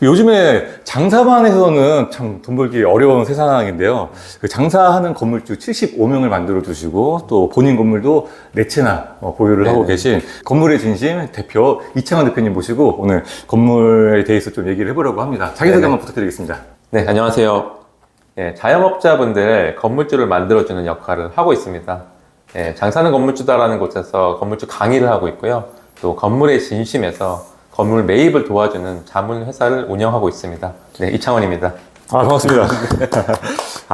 요즘에 장사만 해서는 참 돈 벌기 어려운 세상인데요. 그 장사하는 건물주 75명을 만들어 주시고 또 본인 건물도 4채나 보유를 하고 계신 건물의 진심 대표 이창원 대표님 모시고 오늘 건물에 대해서 좀 얘기를 해보려고 합니다. 자기소개 한번 부탁드리겠습니다. 네, 안녕하세요. 자영업자분들 건물주를 만들어주는 역할을 하고 있습니다. 장사는 건물주다라는 곳에서 건물주 강의를 하고 있고요. 또 건물의 진심에서 건물 매입을 도와주는 자문 회사를 운영하고 있습니다. 네, 이창원입니다. 반갑습니다.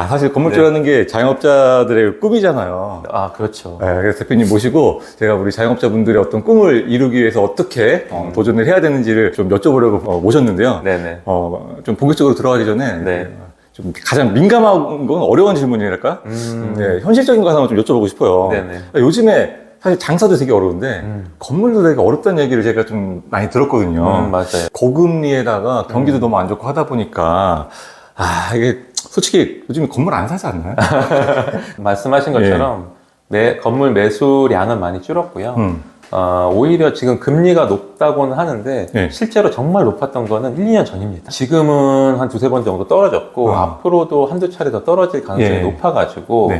사실 건물주라는 게 자영업자들의 꿈이잖아요. 그렇죠. 그래서 대표님 모시고 제가 우리 자영업자분들의 어떤 꿈을 이루기 위해서 어떻게 도전을 해야 되는지를 좀 여쭤보려고 모셨는데요. 네네. 좀 본격적으로 들어가기 전에 네. 좀 가장 민감한 건 어려운 질문이랄까? 네, 현실적인 거 하나만 좀 여쭤보고 싶어요. 네네. 요즘에 사실 장사도 되게 어려운데 건물도 되게 어렵다는 얘기를 제가 좀 많이 들었거든요. 맞아요. 고금리에다가 경기도 너무 안 좋고 하다 보니까 이게 솔직히 요즘에 건물 안 사지 않나요? 말씀하신 것처럼 건물 매수량은 많이 줄었고요. 오히려 지금 금리가 높다고는 하는데 실제로 정말 높았던 거는 1, 2년 전입니다. 지금은 한 두세 번 정도 떨어졌고 앞으로도 한두 차례 더 떨어질 가능성이 높아가지고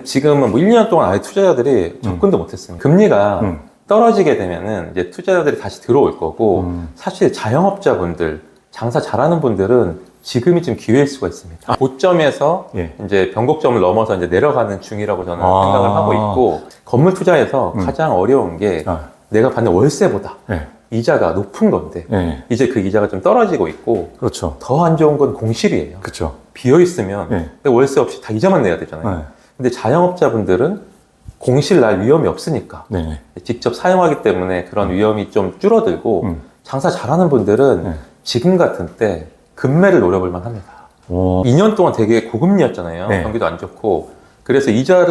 지금은 뭐 1년 동안 아예 투자자들이 접근도 못했습니다. 금리가 떨어지게 되면은 이제 투자자들이 다시 들어올 거고 사실 자영업자분들, 장사 잘하는 분들은 지금이 좀 기회일 수가 있습니다. 고점에서 이제 변곡점을 넘어서 이제 내려가는 중이라고 저는 생각을 하고 있고, 건물 투자에서 가장 어려운 게 내가 받는 월세보다 이자가 높은 건데 이제 그 이자가 좀 떨어지고 있고, 그렇죠. 더 안 좋은 건 공실이에요. 그렇죠. 비어 있으면 월세 없이 다 이자만 내야 되잖아요. 근데 자영업자분들은 공실 날 위험이 없으니까 직접 사용하기 때문에 그런 위험이 좀 줄어들고, 장사 잘하는 분들은 지금 같은 때 급매를 노려볼만 합니다. 2년 동안 되게 고금리였잖아요. 경기도 안 좋고. 그래서 이자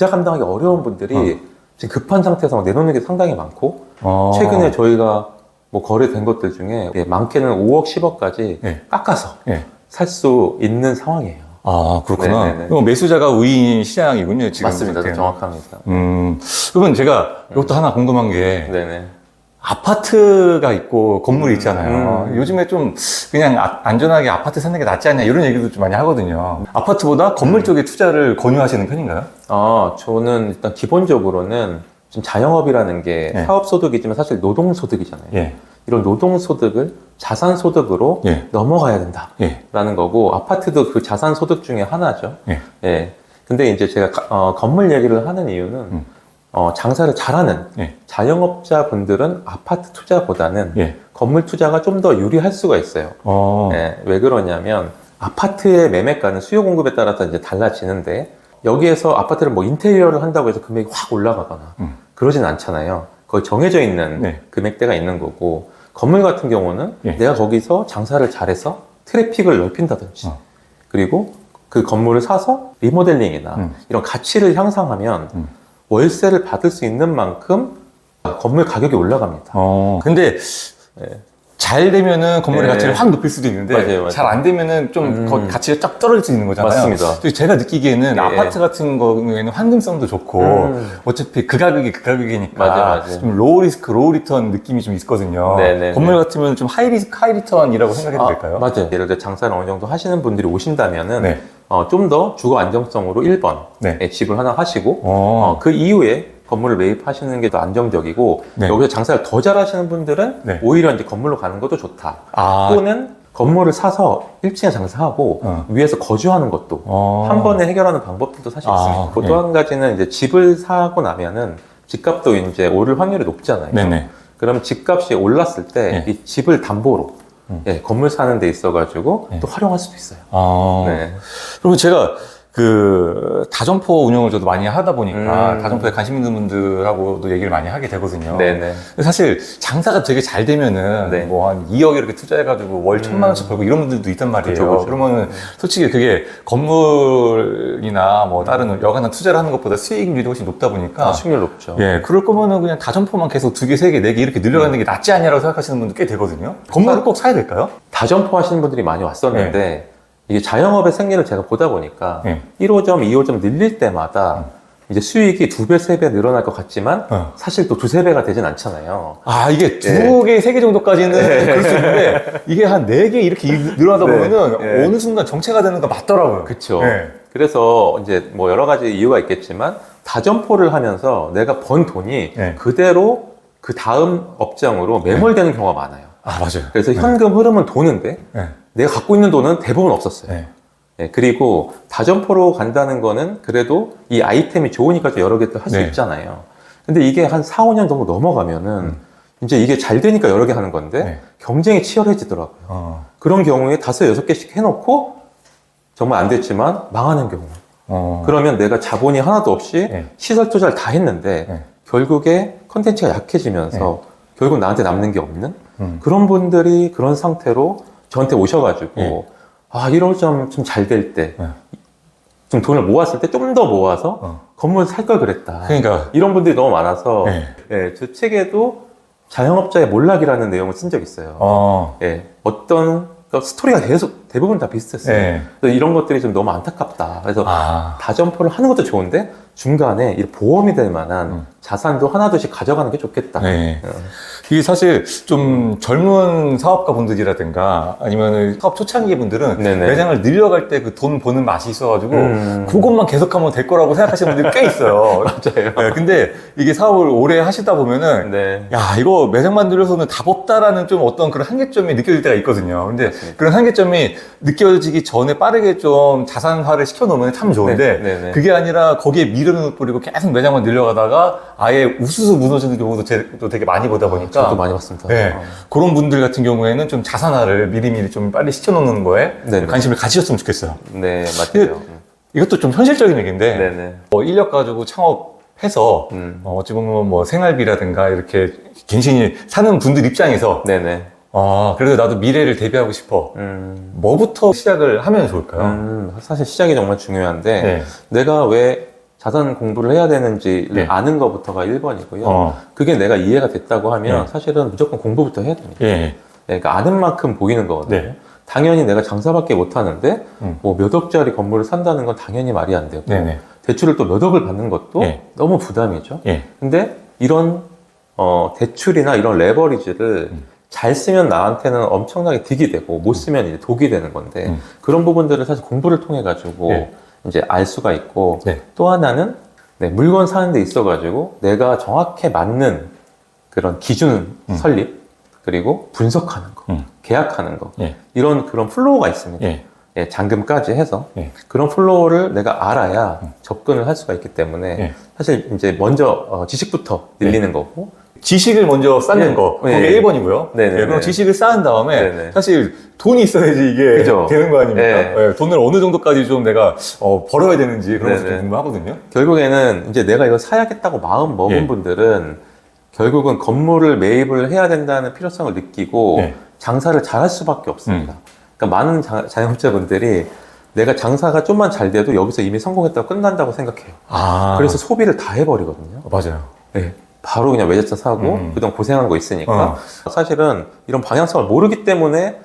감당하기 어려운 분들이 지금 급한 상태에서 막 내놓는 게 상당히 많고, 최근에 저희가 뭐 거래된 것들 중에 많게는 5억, 10억까지 깎아서 살 수 있는 상황이에요. 그렇구나. 그럼 매수자가 우위인 시장이군요, 지금. 맞습니다. 정확합니다. 그러면 제가 이것도 하나 궁금한 게, 아파트가 있고 건물이 있잖아요. 요즘에 좀 그냥 안전하게 아파트 사는 게 낫지 않냐 이런 얘기도 좀 많이 하거든요. 아파트보다 건물 쪽에 투자를 권유하시는 편인가요? 저는 일단 기본적으로는 지금 자영업이라는 게 사업소득이지만 사실 노동소득이잖아요. 이런 노동소득을 자산소득으로 넘어가야 된다라는 거고, 아파트도 그 자산소득 중에 하나죠. 근데 이제 제가 건물 얘기를 하는 이유는 장사를 잘하는 자영업자분들은 아파트 투자보다는 건물 투자가 좀 더 유리할 수가 있어요. 왜 그러냐면 아파트의 매매가는 수요 공급에 따라서 이제 달라지는데, 여기에서 아파트를 뭐 인테리어를 한다고 해서 금액이 확 올라가거나 그러진 않잖아요. 거의 정해져 있는 금액대가 있는 거고, 건물 같은 경우는 내가 거기서 장사를 잘해서 트래픽을 넓힌다든지 그리고 그 건물을 사서 리모델링이나 이런 가치를 향상하면 월세를 받을 수 있는 만큼 건물 가격이 올라갑니다. 근데 잘 되면은 건물의 가치를 확 높일 수도 있는데 잘 안 되면은 좀 가치가 쫙 떨어질 수 있는 거잖아요. 맞습니다. 제가 느끼기에는 아파트 같은 경우에는 환금성도 좋고 어차피 그 가격이 그 가격이니까 좀 로우 리스크 로우 리턴 느낌이 좀 있거든요. 건물 같으면 좀 하이 리스크 하이 리턴이라고 생각해도 될까요? 맞아요. 예를 들어 장사를 어느 정도 하시는 분들이 오신다면은 좀 더 주거 안정성으로 1번 집을 하나 하시고 그 이후에 건물을 매입하시는 게 더 안정적이고, 여기서 장사를 더 잘하시는 분들은 오히려 이제 건물로 가는 것도 좋다. 또는 건물을 사서 1층에 장사하고 위에서 거주하는 것도 한 번에 해결하는 방법들도 사실 있습니다. 또 한 가지는 이제 집을 사고 나면은 집값도 이제 오를 확률이 높잖아요. 그러면 집값이 올랐을 때 이 집을 담보로 건물 사는 데 있어가지고 또 활용할 수도 있어요. 그리고 제가 다점포 운영을 저도 많이 하다 보니까 다점포에 관심 있는 분들하고도 얘기를 많이 하게 되거든요. 근데 사실 장사가 되게 잘 되면은 뭐 한 2억 이렇게 투자해가지고 월 1,000만 원씩 벌고 이런 분들도 있단 말이에요. 그러면은 솔직히 그게 건물이나 뭐 다른 여간한 투자를 하는 것보다 수익률이 훨씬 높다 보니까 수익률 높죠. 그럴 거면은 그냥 다점포만 계속 2개, 3개, 4개 이렇게 늘려가는 게 낫지 않냐라고 생각하시는 분들 꽤 되거든요. 건물을 꼭 사야 될까요? 다점포 하시는 분들이 많이 왔었는데 이게 자영업의 생리를 제가 보다 보니까 1호점, 2호점 늘릴 때마다 이제 수익이 2배, 3배 늘어날 것 같지만 사실 또 2, 3배가 되진 않잖아요. 아, 이게 2개, 3개 정도까지는 그럴 수 있는데 이게 한 4개 이렇게 늘어나다 보면은 어느 순간 정체가 되는 거 맞더라고요. 그렇죠. 그래서 이제 뭐 여러 가지 이유가 있겠지만 다점포를 하면서 내가 번 돈이 그대로 그 다음 업장으로 매몰되는 경우가 많아요. 아, 맞아요. 그래서 현금 흐름은 도는데 내가 갖고 있는 돈은 대부분 없었어요. 그리고 다점포로 간다는 거는 그래도 이 아이템이 좋으니까 여러 개 또 할 수 있잖아요. 근데 이게 한 4, 5년 정도 넘어가면은 이제 이게 잘 되니까 여러 개 하는 건데 경쟁이 치열해지더라고요. 그런 경우에 5, 6개씩 해놓고 정말 안 됐지만 망하는 경우. 그러면 내가 자본이 하나도 없이 시설 투자를 다 했는데 결국에 컨텐츠가 약해지면서 결국 나한테 남는 게 없는 그런 분들이 그런 상태로 저한테 오셔가지고 아, 이럴 좀 잘 될 때, 좀 돈을 모았을 때 좀 더 모아서 건물 살 걸 그랬다. 그러니까. 이런 분들이 너무 많아서, 저 책에도 자영업자의 몰락이라는 내용을 쓴 적이 있어요. 어떤 스토리가 계속 대부분 다 비슷했어요. 그래서 이런 것들이 좀 너무 안타깝다. 그래서 다점포를 하는 것도 좋은데 중간에 이 보험이 될 만한 자산도 하나둘씩 가져가는 게 좋겠다. 이게 사실 좀 젊은 사업가 분들이라든가 아니면 사업 초창기 분들은 매장을 늘려갈 때 그 돈 버는 맛이 있어가지고 그것만 계속하면 될 거라고 생각하시는 분들이 꽤 있어요. 맞아요. 근데 이게 사업을 오래 하시다 보면은 야, 이거 매장만 늘려서는 답 없다라는 좀 어떤 그런 한계점이 느껴질 때가 있거든요. 근데 그런 한계점이 느껴지기 전에 빠르게 좀 자산화를 시켜놓으면 참 좋은데 그게 아니라 거기에 미련을 뿌리고 계속 매장만 늘려가다가 아예 우수수 무너지는 경우도 되게 많이 보다 보니까 저도 많이 봤습니다. 그런 분들 같은 경우에는 좀 자산화를 미리미리 좀 빨리 시켜놓는 거에 관심을 가지셨으면 좋겠어요. 네, 맞아요. 이것도 좀 현실적인 얘기인데 뭐 인력 가지고 창업해서 어찌 보면 뭐 생활비라든가 이렇게 갱신이 사는 분들 입장에서 그래도 나도 미래를 대비하고 싶어. 뭐부터 시작을 하면 좋을까요? 사실 시작이 정말 중요한데 내가 왜 자산 공부를 해야 되는지를 아는 것부터가 1번이고요. 그게 내가 이해가 됐다고 하면 사실은 무조건 공부부터 해야 됩니다. 그러니까 아는 만큼 보이는 거거든요. 당연히 내가 장사밖에 못 하는데 뭐 몇 억짜리 건물을 산다는 건 당연히 말이 안 되고 대출을 또 몇 억을 받는 것도 너무 부담이죠. 근데 이런 대출이나 이런 레버리지를 잘 쓰면 나한테는 엄청나게 득이 되고 못 쓰면 이제 독이 되는 건데 그런 부분들을 사실 공부를 통해 가지고 이제 알 수가 있고 또 하나는 물건 사는 데 있어 가지고 내가 정확히 맞는 그런 기준 설립 그리고 분석하는 거 계약하는 거 이런 그런 플로우가 있습니다. 잔금까지 해서 그런 플로우를 내가 알아야 접근을 할 수가 있기 때문에 사실 이제 먼저 지식부터 늘리는 거고 지식을 먼저 쌓는 거, 그게 1번이고요. 그럼 지식을 쌓은 다음에 사실 돈이 있어야지 이게 되는 거 아닙니까? 돈을 어느 정도까지 좀 내가 벌어야 되는지 그런 것도 궁금하거든요. 결국에는 이제 내가 이거 사야겠다고 마음 먹은 분들은 결국은 건물을 매입을 해야 된다는 필요성을 느끼고 장사를 잘할 수밖에 없습니다. 그러니까 많은 자영업자분들이 내가 장사가 좀만 잘 돼도 여기서 이미 성공했다고 끝난다고 생각해요. 그래서 소비를 다 해버리거든요. 맞아요. 바로 그냥 외제차 사고 그동안 고생한 거 있으니까 사실은 이런 방향성을 모르기 때문에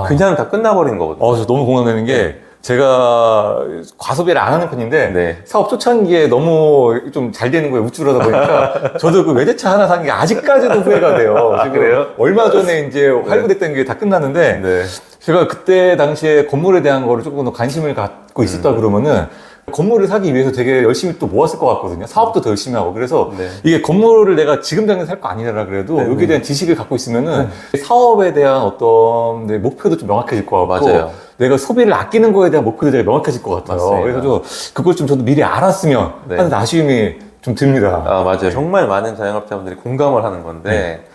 그냥 다 끝나버리는 거거든요. 저 너무 공감되는 게 제가 과소비를 안 하는 편인데 사업 초창기에 너무 좀 잘 되는 거에 우쭐하다 보니까 저도 그 외제차 하나 산 게 아직까지도 후회가 돼요. 지금 그래요? 얼마 전에 이제 활구됐던 게 다 끝났는데 제가 그때 당시에 건물에 대한 거를 조금 더 관심을 갖고 있었다 그러면은 건물을 사기 위해서 되게 열심히 또 모았을 것 같거든요. 사업도 더 열심히 하고. 그래서 이게 건물을 내가 지금 당장 살 거 아니라 그래도 여기에 대한 지식을 갖고 있으면은 사업에 대한 어떤 내 목표도 좀 명확해질 것 같고 내가 소비를 아끼는 거에 대한 목표도 되게 명확해지질 것 같아요. 맞습니다. 그래서 그걸 좀 저도 미리 알았으면 하는 아쉬움이 좀 듭니다. 맞아요. 정말 많은 자영업자분들이 공감을 하는 건데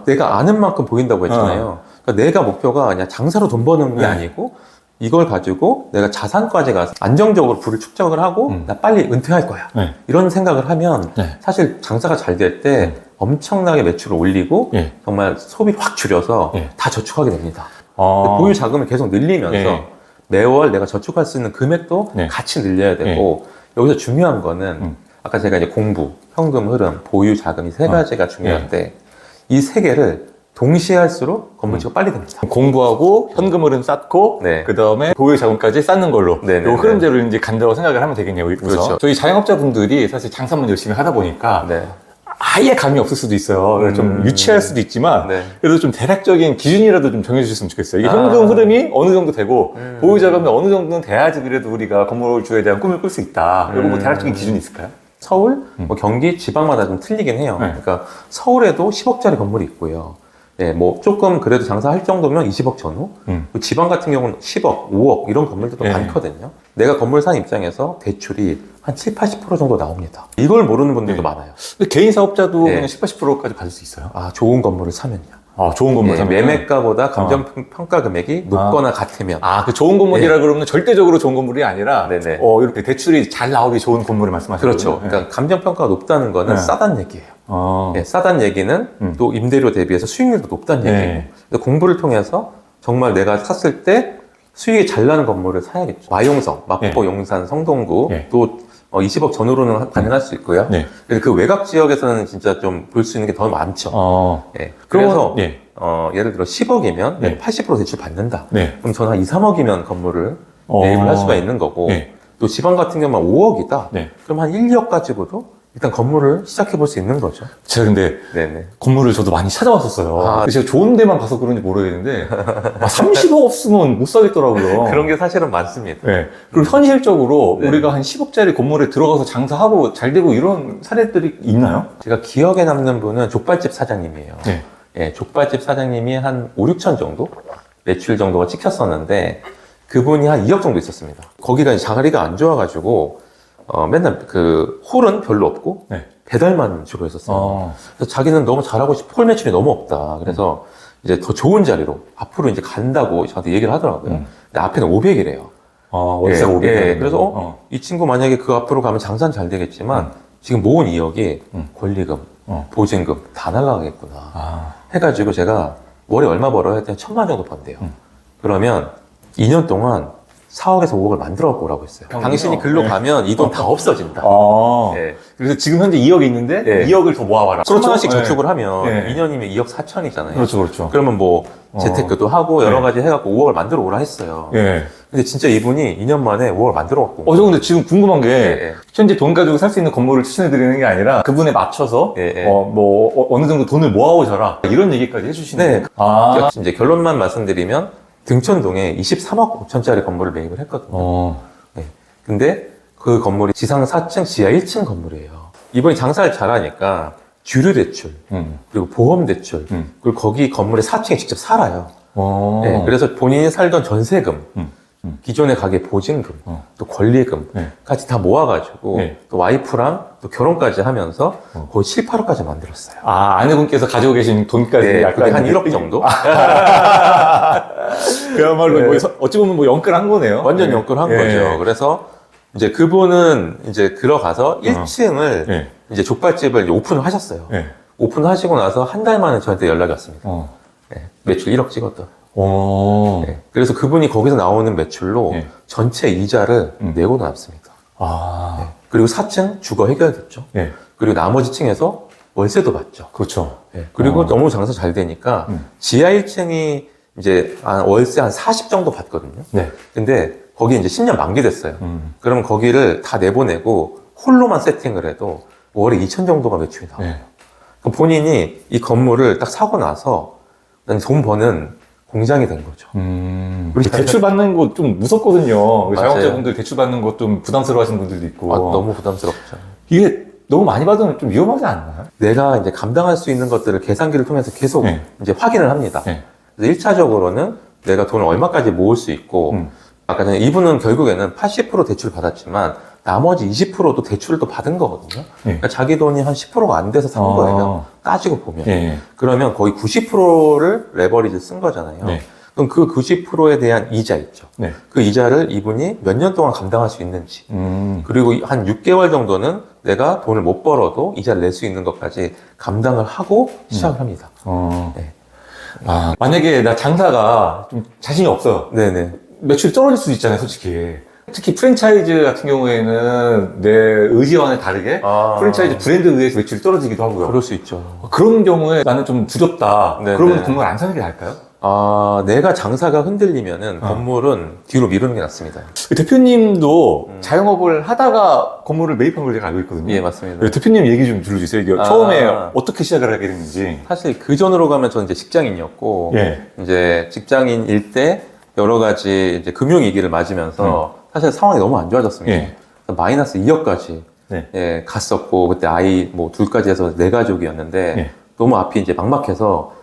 내가 아는 만큼 보인다고 했잖아요. 그러니까 내가 목표가 그냥 장사로 돈 버는 게 아니고 이걸 가지고 내가 자산까지 가서 안정적으로 부를 축적을 하고 나 빨리 은퇴할 거야. 이런 생각을 하면 사실 장사가 잘 될 때 엄청나게 매출을 올리고 정말 소비를 확 줄여서 다 저축하게 됩니다. 보유 자금을 계속 늘리면서 매월 내가 저축할 수 있는 금액도 같이 늘려야 되고 여기서 중요한 거는 아까 제가 이제 공부, 현금 흐름, 보유 자금 이 세 가지가 중요한데 이 세 개를 동시에 할수록 건물주가 빨리 됩니다. 공부하고 현금흐름 쌓고 네. 그 다음에 보유 자금까지 쌓는 걸로 요 흐름대로 이제 간다고 생각을 하면 되겠네요. 그렇죠. 저희 자영업자분들이 사실 장사만 열심히 하다 보니까 네. 아예 감이 없을 수도 있어요. 좀 유치할 수도 있지만 네. 그래도 좀 대략적인 기준이라도 좀 정해주셨으면 좋겠어요. 이게 현금 흐름이 어느 정도 되고 보유 자금이 어느 정도는 돼야지 그래도 우리가 건물주에 대한 꿈을 꿀 수 있다. 그리고 뭐 대략적인 기준이 있을까요? 서울, 뭐 경기, 지방마다 좀 틀리긴 해요. 네. 그러니까 서울에도 10억짜리 건물이 있고요. 네, 뭐 조금 그래도 장사할 정도면 20억 전후. 지방 같은 경우는 10억, 5억 이런 건물들도 네. 많거든요. 내가 건물 산 입장에서 대출이 한 7, 80% 정도 나옵니다. 이걸 모르는 분들도 네. 많아요. 근데 개인 사업자도 네. 그냥 10, 80%까지 받을 수 있어요. 아, 좋은 건물을 사면요. 아, 좋은 건물 예, 사면 매매가보다 감정평가 금액이 높거나 같으면. 아, 그 좋은 건물이라 그러면 절대적으로 좋은 건물이 아니라 네네. 이렇게 대출이 잘 나오기 좋은 건물을 말씀하시는 그렇죠. 거죠. 그러니까 감정평가가 높다는 거는 네. 싸다는 얘기예요. 예, 싸다는 얘기는 음. 또 임대료 대비해서 수익률도 높다는 네. 얘기예요. 근데 공부를 통해서 정말 내가 샀을 때 수익이 잘 나는 건물을 사야겠죠. 마용성, 마포, 네. 용산, 성동구 네. 또 20억 전후로는 가능할 수 있고요. 네. 근데 그 외곽 지역에서는 진짜 좀 볼 수 있는 게 더 많죠. 예. 그래서 네. 예를 들어 10억이면 네. 80% 대출 받는다. 네. 그럼 저는 한 2, 3억이면 건물을 매입을 할 수가 있는 거고 네. 또 지방 같은 경우는 5억이다. 네. 그럼 한 1, 2억 가지고도 일단 건물을 시작해 볼 수 있는 거죠. 제가 근데 네네. 건물을 저도 많이 찾아왔었어요. 아. 제가 좋은 데만 가서 그런지 모르겠는데 30억 없으면 못 사겠더라고요. 그런 게 사실은 많습니다. 네. 그리고 현실적으로 네. 우리가 한 10억짜리 건물에 들어가서 장사하고 잘 되고 이런 사례들이 있나요? 제가 기억에 남는 분은 족발집 사장님이에요. 네. 예, 족발집 사장님이 한 5, 6천 정도 매출 정도가 찍혔었는데 그분이 한 2억 정도 있었습니다. 거기가 이제 자리가 안 좋아가지고 맨날 그 홀은 별로 없고 네. 배달만 주로 했었어요. 그래서 자기는 너무 잘하고 싶고 홀 매출이 너무 없다. 그래서 이제 더 좋은 자리로 앞으로 이제 간다고 저한테 얘기를 하더라고요. 근데 앞에는 500이래요. 월세가 500. 예, 그래서 이 친구 만약에 그 앞으로 가면 장사는 잘 되겠지만 지금 모은 2억이 권리금, 보증금 다 날라가겠구나 해가지고 제가 월에 얼마 벌어야 했더니 1,000만 원 정도 번대요. 그러면 2년 동안 4억에서 5억을 만들어 갖고 오라고 했어요. 당신이 글로 가면 이 돈 다 없어진다. 예. 그래서 지금 현재 2억이 있는데 네. 2억을 더 모아봐라. 1,000만 원씩 네. 저축을 하면 네. 2년이면 2억 4천이잖아요. 그렇죠, 그렇죠. 그러면 뭐 재테크도 하고 여러 네. 가지 해갖고 5억을 만들어 오라 했어요. 예. 근데 진짜 이분이 2년 만에 5억을 만들어 갖고 저 근데 지금 궁금한 게 예. 현재 돈 가지고 살 수 있는 건물을 추천해 드리는 게 아니라 그분에 맞춰서 예. 어느 정도 돈을 모아오셔라 이런 얘기까지 해주시는 네. 거예요. 이제 결론만 말씀드리면 등촌동에 23억 5천짜리 건물을 매입을 했거든요. 네. 근데 그 건물이 지상 4층, 지하 1층 건물이에요. 이번에 장사를 잘하니까 주류 대출, 그리고 보험 대출, 그리고 거기 건물에 4층에 직접 살아요. 네. 그래서 본인이 살던 전세금, 기존의 가게 보증금, 또 권리금까지 다 모아가지고 네. 또 와이프랑 또 결혼까지 하면서 거의 7, 8억까지 만들었어요. 아내분께서 가지고 계신 돈까지 네, 약간 그게 한 1억 정도? 그야말로 네. 뭐 어찌 보면 뭐 영끌한 거네요. 완전 영끌한 거죠. 그래서 이제 그분은 이제 들어가서 1층을 이제 족발집을 이제 오픈을 하셨어요. 오픈하시고 나서 한 달 만에 저한테 연락이 왔습니다. 네, 매출 1억 찍었다. 네, 그래서 그분이 거기서 나오는 매출로 전체 이자를 내고 남습니다. 네, 그리고 4층 주거 해결됐죠. 그리고 나머지 층에서 월세도 받죠. 그렇죠. 그리고 너무 장사 잘 되니까 지하 1층이 이제 월세 한 40 정도 받거든요. 근데 거기 이제 10년 만기됐어요. 그러면 거기를 다 내보내고 홀로만 세팅을 해도 월에 2천 정도가 매출이 나와요. 그럼 본인이 이 건물을 딱 사고 나서 돈 버는 공장이 된 거죠. 그리고 대출 받는 거 좀 무섭거든요. 맞아요. 자영업자분들 대출 받는 거 좀 부담스러워 하시는 분들도 있고. 너무 부담스럽죠. 이게 너무 많이 받으면 좀 위험하지 않나요? 내가 이제 감당할 수 있는 것들을 계산기를 통해서 계속 이제 확인을 합니다. 그래서 1차적으로는 내가 돈을 얼마까지 모을 수 있고, 아까 전에 이분은 결국에는 80% 대출 받았지만 나머지 20%도 대출을 또 받은 거거든요. 그러니까 자기 돈이 한 10%가 안 돼서 산 거예요. 따지고 보면. 그러면 거의 90%를 레버리지 쓴 거잖아요. 그럼 그 90%에 대한 이자 있죠. 그 이자를 이분이 몇 년 동안 감당할 수 있는지. 그리고 한 6개월 정도는 내가 돈을 못 벌어도 이자를 낼 수 있는 것까지 감당을 하고 시작을 합니다. 만약에 나 장사가 좀 자신이 없어요. 네네. 매출이 떨어질 수도 있잖아요, 솔직히. 특히 프랜차이즈 같은 경우에는 내 의지와는 다르게 프랜차이즈 브랜드에 의해서 매출이 떨어지기도 하고요. 그럴 수 있죠. 그런 경우에 나는 좀 두렵다. 네네. 그러면 건물 안 사는 게 나을까요? 내가 장사가 흔들리면은 건물은 뒤로 미루는 게 낫습니다. 대표님도 자영업을 하다가 건물을 매입한 걸 제가 알고 있거든요. 예, 맞습니다. 대표님 얘기 좀 들려주세요. 이게 처음에 어떻게 시작을 하게 됐는지. 사실 그 전으로 가면 저는 이제 직장인이었고, 이제 직장인일 때 여러 가지 이제 금융위기를 맞으면서 사실 상황이 너무 안 좋아졌습니다. 마이너스 2억까지 갔었고, 그때 아이 뭐 둘까지 해서 4가족이었는데, 너무 앞이 이제 막막해서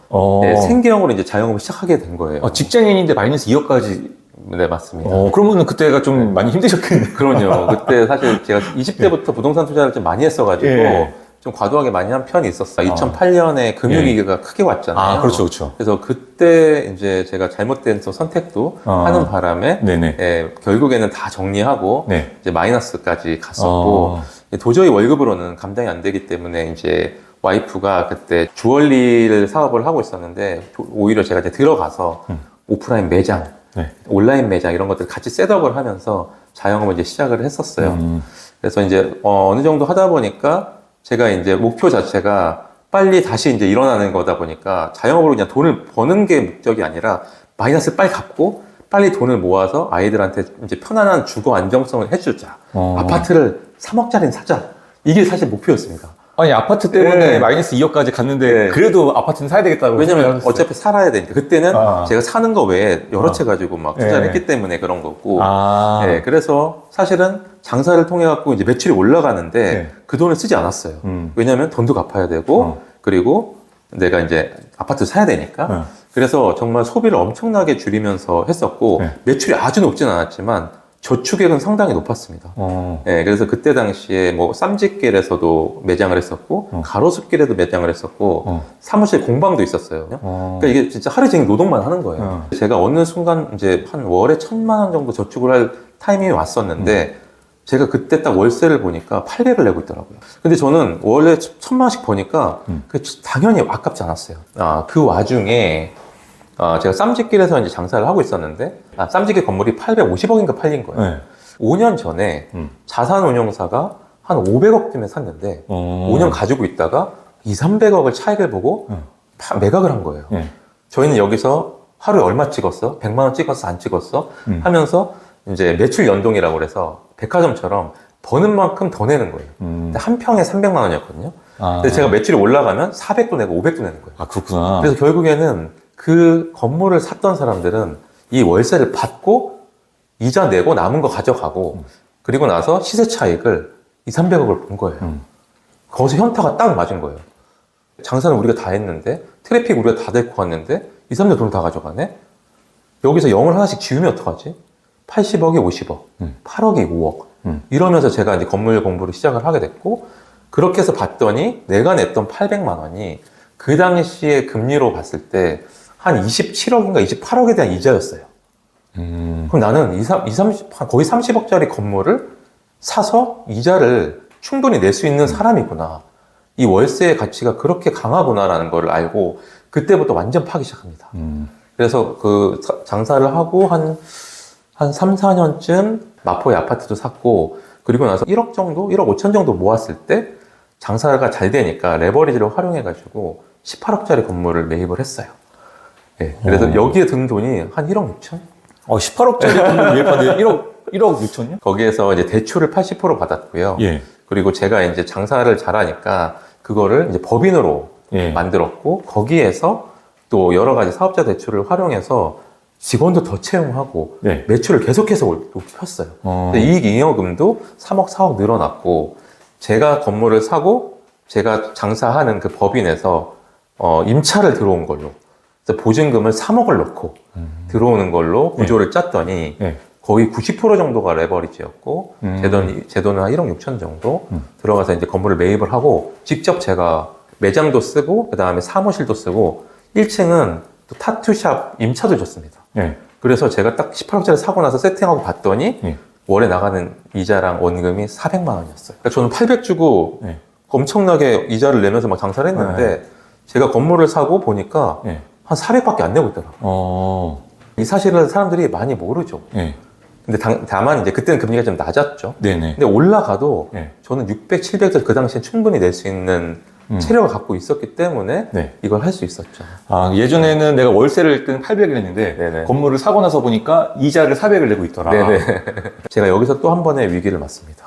생계형으로 이제 자영업을 시작하게 된 거예요. 직장인인데 마이너스 2억까지. 네, 맞습니다. 그러면 그때가 좀 많이 힘드셨겠네요. 그럼요. 그때 사실 제가 20대부터 부동산 투자를 좀 많이 했어가지고 좀 과도하게 많이 한 편이 있었어요. 2008년에 금융위기가 크게 왔잖아요. 그렇죠, 그렇죠. 그래서 그때 이제 제가 잘못된 선택도 하는 바람에 결국에는 다 정리하고 이제 마이너스까지 갔었고 도저히 월급으로는 감당이 안 되기 때문에 이제 와이프가 그때 주얼리를 사업을 하고 있었는데 오히려 제가 이제 들어가서 오프라인 매장, 온라인 매장 이런 것들 같이 셋업을 하면서 자영업을 이제 시작을 했었어요. 그래서 이제 어느 정도 하다 보니까 제가 이제 목표 자체가 빨리 다시 이제 일어나는 거다 보니까 자영업으로 그냥 돈을 버는 게 목적이 아니라 마이너스 빨리 갚고 빨리 돈을 모아서 아이들한테 이제 편안한 주거 안정성을 해주자. 아파트를 3억짜리는 사자. 이게 사실 목표였습니다. 아니 아파트 때문에 마이너스 2억까지 갔는데 그래도 아파트는 사야 되겠다고. 왜냐면 어차피 살아야 되니까. 그때는 제가 사는 거 외에 여러 채 가지고 막 투자를 했기 때문에 그런 거고. 그래서 사실은 장사를 통해 갖고 이제 매출이 올라가는데 그 돈을 쓰지 않았어요. 왜냐면 돈도 갚아야 되고 그리고 내가 이제 아파트 사야 되니까. 그래서 정말 소비를 엄청나게 줄이면서 했었고 매출이 아주 높진 않았지만 저축액은 상당히 높았습니다. 그래서 그때 당시에 뭐 쌈짓길에서도 매장을 했었고 가로수길에도 매장을 했었고 사무실 공방도 있었어요. 그러니까 이게 진짜 하루 종일 노동만 하는 거예요. 제가 어느 순간 이제 한 월에 1,000만 원 정도 저축을 할 타이밍이 왔었는데 제가 그때 딱 월세를 보니까 800을 내고 있더라고요. 근데 저는 원래 1,000만 원씩 버니까 당연히 아깝지 않았어요. 그 와중에 제가 쌈짓길에서 이제 장사를 하고 있었는데, 쌈짓길 건물이 850억인가 팔린 거예요. 5년 전에 자산운용사가 한 500억 때문에 샀는데, 5년 가지고 있다가 200~300억을 차익을 보고 매각을 한 거예요. 저희는 여기서 하루에 얼마 찍었어? 100만 원 찍었어? 안 찍었어? 하면서 이제 매출 연동이라고 그래서 백화점처럼 버는 만큼 더 내는 거예요. 근데 한 평에 300만 원이었거든요. 근데 제가 매출이 올라가면 400도 내고 500도 내는 거예요. 그렇구나. 그래서 결국에는 그 건물을 샀던 사람들은 이 월세를 받고 이자 내고 남은 거 가져가고 그리고 나서 시세 차익을 200~300억을 본 거예요. 거기서 현타가 딱 맞은 거예요. 장사는 우리가 다 했는데 트래픽 우리가 다 데리고 갔는데 2~3년 돈을 다 가져가네? 여기서 영을 하나씩 지으면 어떡하지? 80억이 50억, 8억이 5억 이러면서 제가 이제 건물 공부를 시작을 하게 됐고 그렇게 해서 봤더니 내가 냈던 800만 원이 그 당시에 금리로 봤을 때 한 27억인가 28억에 대한 이자였어요. 그럼 나는 거의 30억짜리 건물을 사서 이자를 충분히 낼 수 있는 사람이구나. 이 월세의 가치가 그렇게 강하구나라는 걸 알고 그때부터 완전 파기 시작합니다. 그래서 그 장사를 하고 한 3~4년쯤 마포에 아파트도 샀고 그리고 나서 1억 정도, 1억 5천 정도 모았을 때 장사가 잘 되니까 레버리지를 활용해가지고 18억짜리 건물을 매입을 했어요. 그래서 여기에 든 돈이 한 1억 6천? 18억짜리 건물 매입하는데 1억 6천이요? 거기에서 이제 대출을 80% 받았고요. 그리고 제가 이제 장사를 잘하니까 그거를 이제 법인으로 만들었고 거기에서 또 여러 가지 사업자 대출을 활용해서 직원도 더 채용하고 매출을 계속해서 높였어요. 이익 잉여금도 3억, 4억 늘어났고 제가 건물을 사고 제가 장사하는 그 법인에서 임차를 들어온 걸로 그래서 보증금을 3억을 넣고 들어오는 걸로 구조를 짰더니 거의 90% 정도가 레버리지였고 제 돈은 한 1억 6천 정도 들어가서 이제 건물을 매입을 하고 직접 제가 매장도 쓰고 그 다음에 사무실도 쓰고 1층은 또 타투샵 임차도 줬습니다. 그래서 제가 딱 18억짜리 사고 나서 세팅하고 봤더니 월에 나가는 이자랑 원금이 400만 원이었어요. 그러니까 저는 800 주고 엄청나게 이자를 내면서 막 장사를 했는데 제가 건물을 사고 보니까 한 400밖에 안 내고 있더라고요. 이 사실을 사람들이 많이 모르죠. 근데 다만 이제 그때는 금리가 좀 낮았죠. 네네. 근데 올라가도 네. 저는 600, 700을 그 당시에 충분히 낼 수 있는 체력을 갖고 있었기 때문에 네. 이걸 할 수 있었죠. 아, 예전에는 내가 월세를 그때 800을 냈는데 네네. 건물을 사고 나서 보니까 이자를 400을 내고 있더라. 네네. 제가 여기서 또 한 번의 위기를 맞습니다.